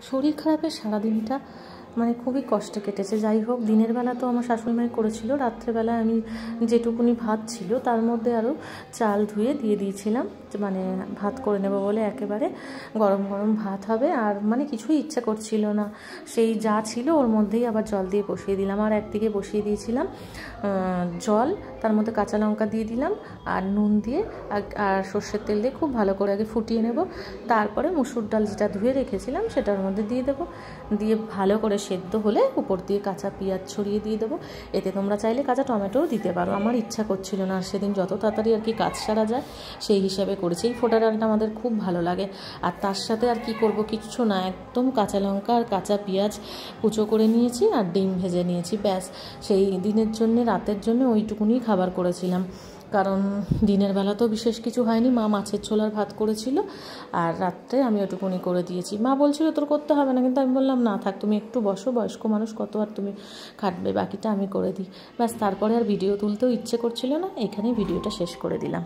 শরীর খারাপের সারাদিনটা মানে খুবই কষ্টে কেটেছে। যাই হোক, দিনের বেলা তো আমার শাশুড়িমাই করেছিল, রাত্রেবেলা আমি যেটুকুনি ভাত ছিল তার মধ্যে আরও চাল ধুয়ে দিয়ে দিয়েছিলাম, মানে ভাত করে নেব বলে। একেবারে গরম গরম ভাত হবে, আর মানে কিছুই ইচ্ছা করছিল না, সেই যা ছিল ওর মধ্যেই আবার জল দিয়ে বসিয়ে দিলাম। আর একদিকে বসিয়ে দিয়েছিলাম জল, তার মধ্যে কাঁচা লঙ্কা দিয়ে দিলাম আর নুন দিয়ে আর সর্ষের তেল দিয়ে খুব ভালো করে আগে ফুটিয়ে নেব। তারপরে মুসুর ডাল যেটা ধুয়ে রেখেছিলাম সেটার মধ্যে দিয়ে দেবো, দিয়ে ভালো করে সেদ্ধ হলে উপর দিয়ে কাঁচা পেঁয়াজ ছড়িয়ে দিয়ে দেবো। এতে তোমরা চাইলে কাঁচা টমেটোও দিতে পারো, আমার ইচ্ছা করছিল না, আর সেদিন যত তাড়াতাড়ি আর কি কাজ সারা যায় সেই হিসাবে করেছি। এই ফোটা ডালটা আমাদের খুব ভালো লাগে। আর তার সাথে আর কি করব, কিচ্ছু না, একদম কাঁচা লঙ্কা আর কাঁচা পেঁয়াজ কুচো করে নিয়েছি আর ডিম ভেজে নিয়েছি, ব্যাস। সেই দিনের জন্য, রাতের জন্য ওইটুকুনি খাবার করেছিলাম, কারণ দিনের বেলা তো বিশেষ কিছু হয়নি। মা মাছের ছোলার ভাত করেছিল আর রাত্রে আমি ওটুকুনি করে দিয়েছি। মা বলছিল তোর করতে হবে না, কিন্তু আমি বললাম না থাক, তুমি একটু বসো, বয়স্ক মানুষ কত আর তুমি খাটবে, বাকিটা আমি করে দিই, ব্যাস। তারপরে আর ভিডিও তুলতেও ইচ্ছে করছিল না, এখানেই ভিডিওটা শেষ করে দিলাম।